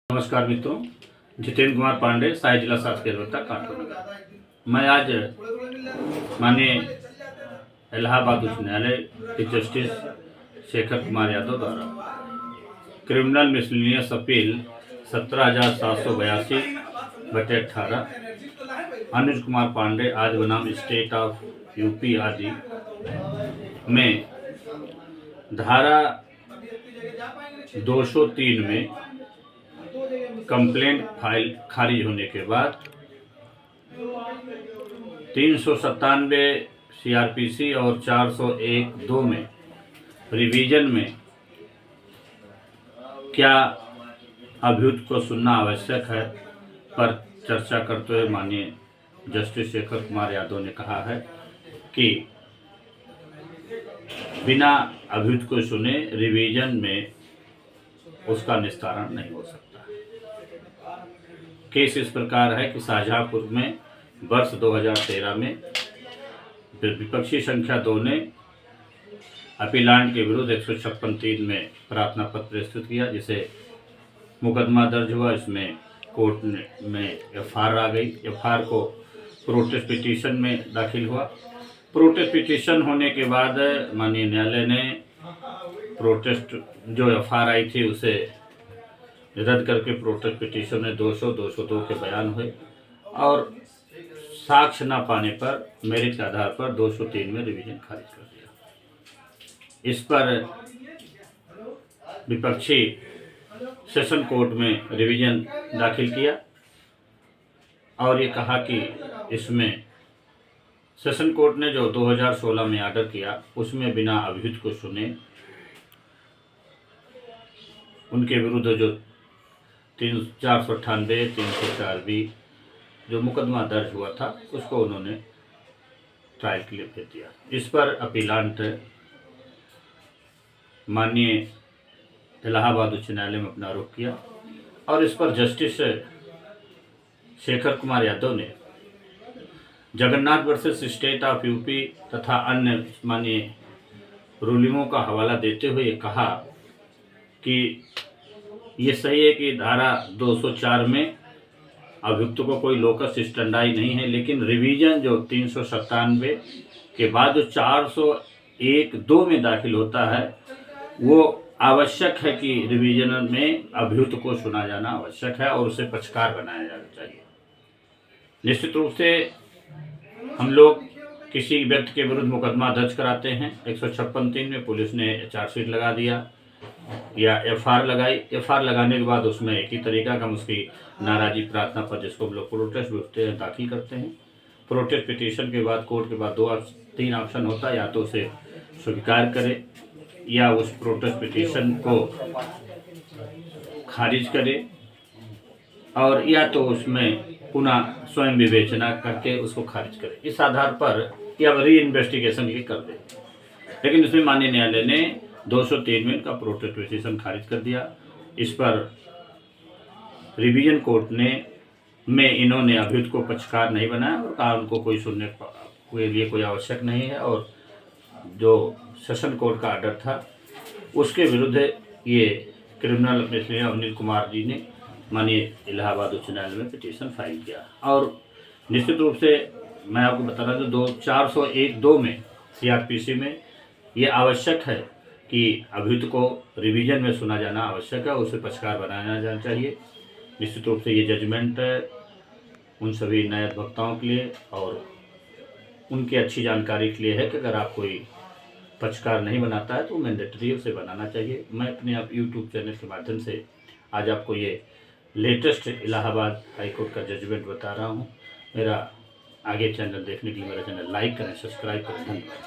नमस्कार मित्रों, जितेंद्र कुमार पांडे, सहायक जिला शासकीय अधिवक्ता कानपुर नगर। मैं आज माननीय इलाहाबाद उच्च न्यायालय के जस्टिस शेखर कुमार यादव द्वारा criminal miscellaneous appeal 17,782/18 Anuj Kumar Pandey आज बनाम स्टेट ऑफ यूपी आदि में धारा 203 में कंप्लेंट फाइल खारिज होने के बाद 397 सीआरपीसी और 401(2) में रिवीजन में क्या अभियुक्त को सुनना आवश्यक है पर चर्चा करते हुए माननीय जस्टिस शेखर कुमार यादव ने कहा है कि बिना अभियुक्त को सुने रिवीजन में उसका निस्तारण नहीं हो सकता। केस इस प्रकार है कि शाहजहांपुर में वर्ष 2013 में विपक्षी संख्या 2 ने अपीलांट के विरुद्ध 156(3) में प्रार्थना पत्र प्रस्तुत किया, जिसे मुकदमा दर्ज हुआ। इसमें कोर्ट में एफआर आ गई। एफआर को प्रोटेस्ट पिटीशन में दाखिल हुआ। प्रोटेस्ट पिटीशन होने के बाद माननीय न्यायालय ने प्रोटेस्ट जो एफआर आई थी उसे रद्द करके प्रोटेस्ट पिटीशन में 202 के बयान हुए और साक्ष्य न पाने पर मेरिट के आधार पर 203 में रिवीजन खारिज कर दिया। इस पर विपक्षी सेशन कोर्ट में रिवीजन दाखिल किया और ये कहा कि इसमें सेशन कोर्ट ने जो 2016 में ऑर्डर किया उसमें बिना अभियुक्त को सुने उनके विरुद्ध जो 498, 304B जो मुकदमा दर्ज हुआ था उसको उन्होंने ट्रायल के लिए भेज दिया। इस पर अपीलांट माननीय इलाहाबाद उच्च न्यायालय में अपना आरोप किया और इस पर जस्टिस शेखर कुमार यादव ने Jagannath versus state of UP तथा अन्य माननीय रूलिंगों का हवाला देते हुए कहा कि ये सही है कि धारा 204 में अभियुक्त को कोई लोकस स्टैंडाई नहीं है, लेकिन रिवीजन जो 397 के बाद जो 401(2) में दाखिल होता है वो आवश्यक है कि रिवीजन में अभियुक्त को सुना जाना आवश्यक है और उसे पक्षकार बनाया जाना चाहिए। निश्चित रूप से हम लोग किसी व्यक्ति के विरुद्ध मुकदमा दर्ज कराते हैं, 156(3) में पुलिस ने चार्जशीट लगा दिया या एफआर लगाई। एफआर लगाने के बाद उसमें एक ही तरीका का हम उसकी नाराजी प्रार्थना पर, जिसको हम लोग प्रोटेस्ट बोलते हैं, दाखिल करते हैं। प्रोटेस्ट पिटीशन के बाद कोर्ट के बाद 3 ऑप्शन होता है, या तो उसे स्वीकार करे या उस प्रोटेस्ट पिटीशन को खारिज करे और या तो उसमें पुनः स्वयं विवेचना करके उसको खारिज करे। इस आधार पर या री इन्वेस्टिगेशन भी कर दे। लेकिन उसमें माननीय न्यायालय ने 203 में का प्रोटेस्ट पिटीशन खारिज कर दिया। इस पर रिवीजन कोर्ट ने इन्होंने अभियुक्त को पक्षकार नहीं बनाया और कहा उनको कोई सुनने के लिए कोई आवश्यक नहीं है और जो सेशन कोर्ट का ऑर्डर था उसके विरुद्ध ये क्रिमिनल मिसलेनियस अनिल कुमार जी ने माननीय इलाहाबाद उच्च न्यायालय में पिटीशन फाइल किया। और निश्चित रूप से मैं आपको बता रहा हूँ 401(2) में सीआरपीसी में ये आवश्यक है कि अभियुक्त को रिवीजन में सुना जाना आवश्यक है, उसे पक्षकार बनाया जाना चाहिए। निश्चित रूप से ये जजमेंट उन सभी नए अधिवक्ताओं के लिए और उनकी अच्छी जानकारी के लिए है कि अगर आप कोई पक्षकार नहीं बनाता है तो मैंडेटरी उसे बनाना चाहिए। मैं अपने आप यूट्यूब चैनल के माध्यम से आज आपको ये लेटेस्ट इलाहाबाद हाईकोर्ट का जजमेंट बता रहा हूँ। मेरा आगे चैनल देखने के लिए मेरा चैनल लाइक करें, सब्सक्राइब करें। धन्यवाद।